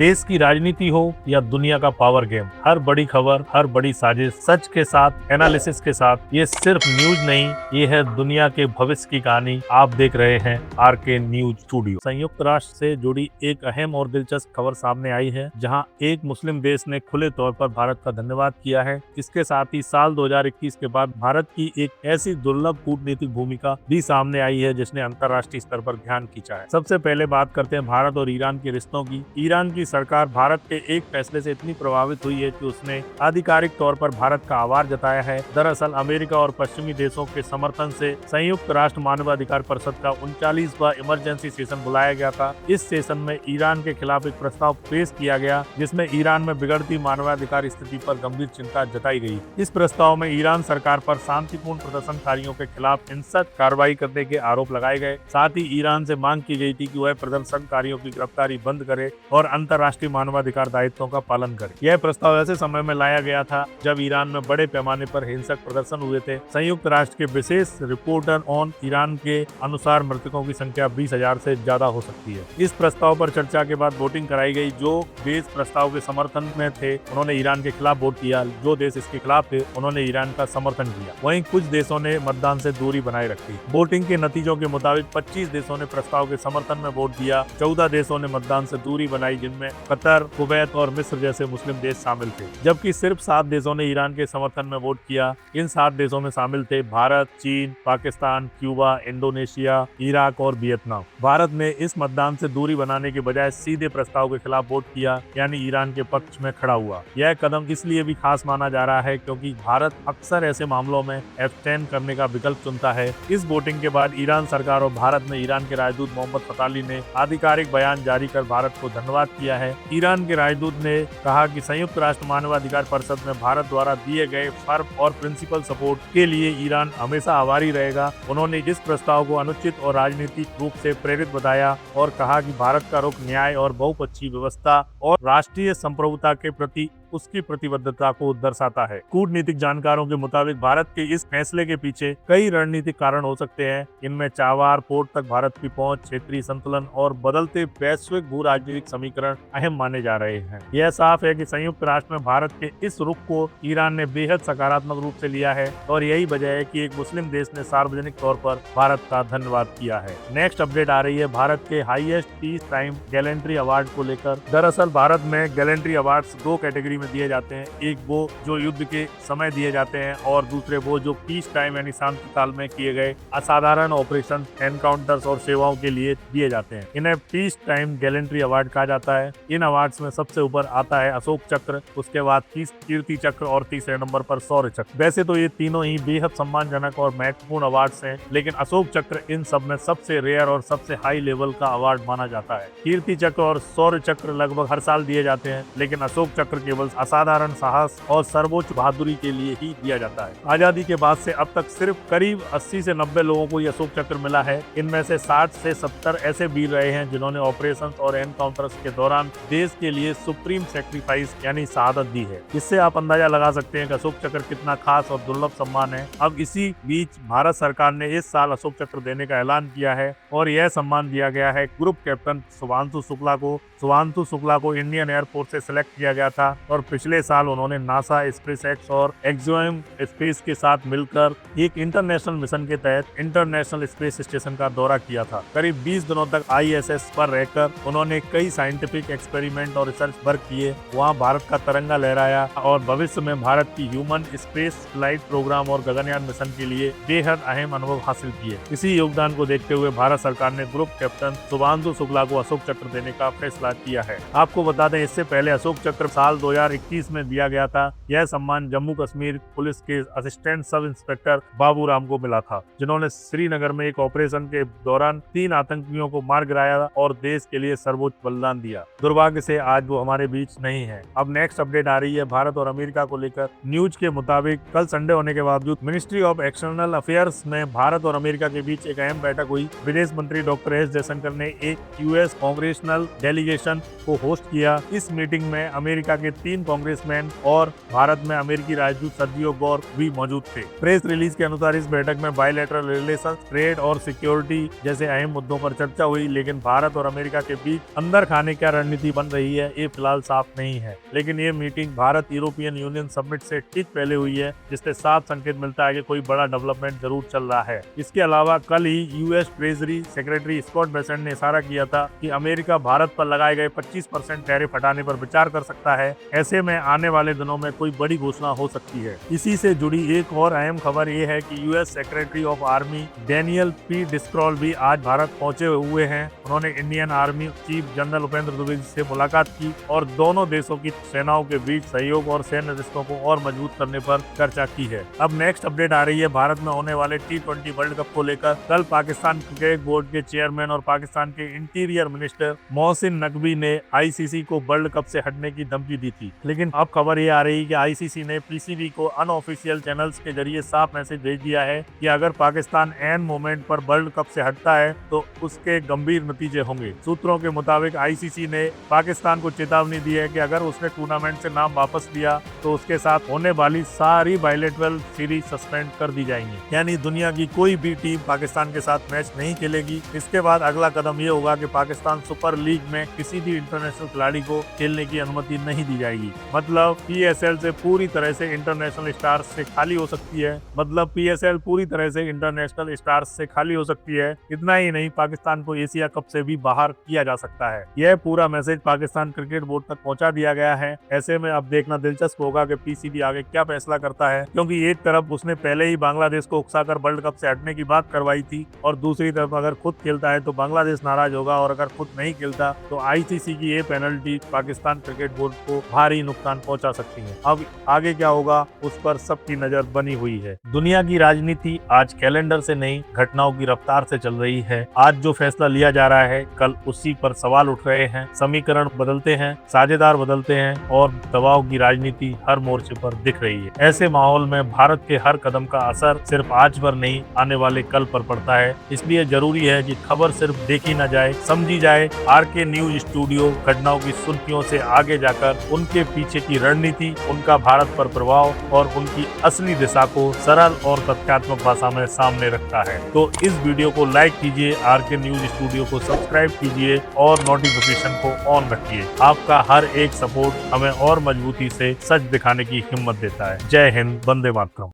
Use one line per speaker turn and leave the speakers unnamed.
देश की राजनीति हो या दुनिया का पावर गेम, हर बड़ी खबर, हर बड़ी साजिश सच के साथ, एनालिसिस के साथ। ये सिर्फ न्यूज नहीं, ये है दुनिया के भविष्य की कहानी। आप देख रहे हैं आरके न्यूज स्टूडियो। संयुक्त राष्ट्र से जुड़ी एक अहम और दिलचस्प खबर सामने आई है, जहां एक मुस्लिम देश ने खुले तौर पर भारत का धन्यवाद किया है। इसके साथ ही साल 2021 के बाद भारत की एक ऐसी दुर्लभ कूटनीतिक भूमिका भी सामने आई है जिसने अंतर्राष्ट्रीय स्तर पर ध्यान खींचा है। सबसे पहले बात करते हैं भारत और ईरान के रिश्तों की। ईरान की सरकार भारत के एक फैसले से इतनी प्रभावित हुई है कि उसने आधिकारिक तौर पर भारत का आभार जताया है। दरअसल अमेरिका और पश्चिमी देशों के समर्थन से संयुक्त राष्ट्र मानवाधिकार परिषद का 39वां इमरजेंसी सेशन बुलाया गया था। इस सेशन में ईरान के खिलाफ एक प्रस्ताव पेश किया गया, जिसमें ईरान में बिगड़ती मानवाधिकार स्थिति पर गंभीर चिंता जताई गई। इस प्रस्ताव में ईरान सरकार पर शांतिपूर्ण प्रदर्शनकारियों के खिलाफ हिंसक कार्रवाई करने के आरोप लगाए गए। साथ ही ईरान से मांग की गई थी कि वह प्रदर्शनकारियों की गिरफ्तारी बंद करे और अंतर्राष्ट्रीय मानवाधिकार दायित्वों का पालन करे। यह प्रस्ताव ऐसे समय में लाया गया था जब ईरान में बड़े पैमाने पर हिंसक प्रदर्शन हुए थे। संयुक्त राष्ट्र के विशेष रिपोर्टर ऑन ईरान के अनुसार मृतकों की संख्या 20,000 से ज्यादा हो सकती है। इस प्रस्ताव पर चर्चा के बाद वोटिंग कराई गई। जो देश प्रस्ताव के समर्थन में थे उन्होंने ईरान के खिलाफ वोट किया, जो देश इसके खिलाफ थे उन्होंने ईरान का समर्थन किया। वहीं कुछ देशों ने मतदान से दूरी बनाए रखी। वोटिंग के नतीजों के मुताबिक 25 देशों ने प्रस्ताव के समर्थन में वोट दिया, 14 देशों ने मतदान से दूरी बनाई, जिनमें कतर, कुवैत और मिस्र जैसे मुस्लिम देश शामिल थे, जबकि सिर्फ 7 देशों ने ईरान के समर्थन में वोट किया। इन 7 देशों में शामिल थे भारत, चीन, पाकिस्तान, क्यूबा, इंडोनेशिया, इराक और वियतनाम। भारत ने इस मतदान से दूरी बनाने के बजाय सीधे प्रस्ताव के खिलाफ वोट किया, यानी ईरान के पक्ष में खड़ा हुआ। यह कदम इसलिए भी खास माना जा रहा है क्योंकि भारत अक्सर ऐसे मामलों में एब्सटेन करने का विकल्प चुनता है। इस वोटिंग के बाद ईरान सरकार और भारत में ईरान के राजदूत मोहम्मद फताली ने आधिकारिक बयान जारी कर भारत को धन्यवाद किया है। ईरान के राजदूत ने कहा कि संयुक्त राष्ट्र मानवाधिकार परिषद में भारत द्वारा दिए गए फर्म और प्रिंसिपल सपोर्ट के लिए ईरान हमेशा आभारी रहेगा। उन्होंने इस प्रस्ताव को अनुचित और राजनीतिक रूप से प्रेरित बताया और कहा कि भारत का रुख न्याय और बहुपक्षीय व्यवस्था और राष्ट्रीय संप्रभुता के प्रति उसकी प्रतिबद्धता को दर्शाता है। कूटनीतिक जानकारों के मुताबिक भारत के इस फैसले के पीछे कई रणनीतिक कारण हो सकते हैं। इनमें चाबार पोर्ट तक भारत की पहुंच, क्षेत्रीय संतुलन और बदलते वैश्विक भू राजनीतिक समीकरण अहम माने जा रहे हैं। यह साफ है कि संयुक्त राष्ट्र में भारत के इस रुख को ईरान ने बेहद सकारात्मक रूप से लिया है और यही वजह है कि एक मुस्लिम देश ने सार्वजनिक तौर पर भारत का धन्यवाद किया है। नेक्स्ट अपडेट आ रही है भारत के highest peace time gallantry award को लेकर। दरअसल भारत में गैलेंट्री अवार्ड 2 कैटेगरी में दिए जाते हैं। एक वो जो युद्ध के समय दिए जाते हैं और दूसरे वो जो पीस टाइम यानी शांति काल में किए गए असाधारण ऑपरेशन, एनकाउंटर्स और सेवाओं के लिए दिए जाते हैं। इन्हें पीस टाइम गैलेंट्री अवार्ड कहा जाता है। इन अवार्ड्स में सबसे ऊपर आता है अशोक चक्र, उसके बाद कीर्ति चक्र और तीसरे नंबर पर शौर्य चक्र। वैसे तो ये तीनों ही बेहद सम्मानजनक और महत्वपूर्ण अवार्ड्स हैं, लेकिन अशोक चक्र इन सब में सबसे रेयर और सबसे हाई लेवल का अवार्ड माना जाता है। कीर्ति चक्र और शौर्य चक्र लगभग हर साल दिए जाते हैं, लेकिन अशोक चक्र केवल असाधारण साहस और सर्वोच्च बहादुरी के लिए ही दिया जाता है। आजादी के बाद से अब तक सिर्फ करीब 80 से 90 लोगों को यह अशोक चक्र मिला है। इनमें से 60 से 70 ऐसे वीर रहे हैं जिन्होंने ऑपरेशन और एनकाउंटर्स के दौरान देश के लिए सुप्रीम सैक्रिफाइस यानी शहादत दी है। इससे आप अंदाजा लगा सकते हैं कि अशोक चक्र कितना खास और दुर्लभ सम्मान है। अब इसी बीच भारत सरकार ने इस साल अशोक चक्र देने का ऐलान किया है और यह सम्मान दिया गया है ग्रुप कैप्टन शुभांशु शुक्ला को। शुभांशु शुक्ला को इंडियन एयरफोर्स से सिलेक्ट किया गया था और पिछले साल उन्होंने नासा, स्पेसएक्स और एक्सोएम स्पेस के साथ मिलकर एक इंटरनेशनल मिशन के तहत इंटरनेशनल स्पेस स्टेशन का दौरा किया था। करीब 20 दिनों तक ISS पर रहकर उन्होंने कई साइंटिफिक एक्सपेरिमेंट और रिसर्च वर्क किए, वहां भारत का तिरंगा लहराया और भविष्य में भारत की ह्यूमन स्पेस फ्लाइट प्रोग्राम और गगनयान मिशन के लिए बेहद अहम अनुभव हासिल किए। इसी योगदान को देखते हुए भारत सरकार ने ग्रुप कैप्टन शुभांशु शुक्ला को अशोक चक्र देने का फैसला किया है। आपको बता दें, इससे पहले अशोक चक्र साल 2021 में दिया गया था। यह सम्मान जम्मू कश्मीर पुलिस के assistant sub inspector Babu Ram को मिला था, जिन्होंने श्रीनगर में एक ऑपरेशन के दौरान 3 आतंकियों को मार गिराया और देश के लिए सर्वोच्च बलिदान दिया। दुर्भाग्य से आज वो हमारे बीच नहीं है। अब नेक्स्ट अपडेट आ रही है भारत और अमेरिका को लेकर। न्यूज के मुताबिक कल संडे होने के बावजूद मिनिस्ट्री ऑफ एक्सटर्नल अफेयर्स में भारत और अमेरिका के बीच एक अहम बैठक हुई। विदेश मंत्री डॉक्टर एस जयशंकर ने एक US कांग्रेसनल डेलीगेशन को होस्ट किया। इस मीटिंग में अमेरिका के 3 लीडिंग कांग्रेसमैन और भारत में अमेरिकी राजदूत सर्जियो गौर भी मौजूद थे। प्रेस रिलीज के अनुसार इस बैठक में बायलैटरल रिलेशंस, ट्रेड और सिक्योरिटी जैसे अहम मुद्दों पर चर्चा हुई, लेकिन भारत और अमेरिका के बीच अंदर खाने क्या रणनीति बन रही है ये फिलहाल साफ नहीं है। लेकिन ये meeting Bharat European union summit से ठीक पहले हुई है, जिससे साफ संकेत मिलता है कि कोई बड़ा डेवलपमेंट जरूर चल रहा है। इसके अलावा कल ही US Treasury Secretary Scott Bessent ने इशारा किया था कि अमेरिका भारत पर लगाए गए 25% टैरिफ हटाने पर विचार कर सकता है। ऐसे में आने वाले दिनों में कोई बड़ी घोषणा हो सकती है। इसी से जुड़ी एक और अहम खबर ये है कि US Secretary of Army Daniel P Driscoll भी आज भारत पहुंचे हुए हैं। उन्होंने Indian Army chief General Upendra Dwivedi से मुलाकात की और दोनों देशों की सेनाओं के बीच सहयोग और सैन्य रिश्तों को और मजबूत करने पर चर्चा की है। अब नेक्स्ट अपडेट आ रही है भारत में होने वाले T20 वर्ल्ड कप को लेकर। कल पाकिस्तान क्रिकेट बोर्ड के चेयरमैन और पाकिस्तान के इंटीरियर मिनिस्टर मोहसिन नकवी ने आईसीसी को वर्ल्ड कप से हटने की धमकी दी थी, लेकिन अब खबर ये आ रही है कि आईसीसी ने पीसीबी को अनऑफिशियल चैनल्स के जरिए साफ मैसेज भेज दिया है कि अगर पाकिस्तान एन मोमेंट पर वर्ल्ड कप से हटता है तो उसके गंभीर नतीजे होंगे। सूत्रों के मुताबिक आईसीसी ने पाकिस्तान को चेतावनी दी है कि अगर उसने टूर्नामेंट से नाम वापस लिया तो उसके साथ होने वाली सारी बायलैटरल सीरीज सस्पेंड कर दी जाएंगी, यानी दुनिया की कोई भी टीम पाकिस्तान के साथ मैच नहीं खेलेगी। इसके बाद अगला कदम ये होगा कि पाकिस्तान सुपर लीग में किसी भी इंटरनेशनल खिलाड़ी को खेलने की अनुमति नहीं दी जाएगी। मतलब पीएसएल से पूरी तरह से इंटरनेशनल स्टार्स से खाली हो सकती है। इतना ही नहीं, पाकिस्तान को एशिया कप से भी बाहर किया जा सकता है। यह पूरा मैसेज पाकिस्तान क्रिकेट बोर्ड तक पहुंचा दिया गया है। ऐसे में अब देखना दिलचस्प होगा कि पीसीबी आगे क्या फैसला करता है, क्योंकि एक तरफ उसने पहले ही बांग्लादेश को उकसाकर वर्ल्ड कप से हटने की बात करवाई थी और दूसरी तरफ अगर खुद खेलता है तो बांग्लादेश नाराज होगा और अगर खुद नहीं खेलता तो आईसीसी की ये पेनल्टी पाकिस्तान क्रिकेट बोर्ड को भारी नुकसान पहुंचा सकती है। अब आगे क्या होगा उस पर सबकी नजर बनी हुई है। दुनिया की राजनीति आज कैलेंडर से नहीं घटनाओं की रफ्तार से चल रही है। आज जो फैसला लिया जा रहा है कल उसी पर सवाल उठ रहे हैं। समीकरण बदलते हैं, साझेदार बदलते हैं और दबाव की राजनीति हर मोर्चे पर दिख रही है। ऐसे माहौल में भारत के हर कदम का असर सिर्फ आज पर नहीं आने वाले कल पर पड़ता है। इसलिए जरूरी है कि खबर सिर्फ देखी न जाए, समझी जाए। आरके न्यूज स्टूडियो घटनाओं की सुर्खियों से आगे जाकर उनके पीछे की रणनीति, उनका भारत पर प्रभाव और उनकी असली दिशा को सरल और तथ्यात्मक भाषा में सामने रखता है। तो इस वीडियो को लाइक कीजिए, आरके न्यूज स्टूडियो को सब्सक्राइब कीजिए और नोटिफिकेशन को ऑन रखिए। आपका हर एक सपोर्ट हमें और मजबूती से सच दिखाने की हिम्मत देता है। जय हिंद, वंदे मातरम।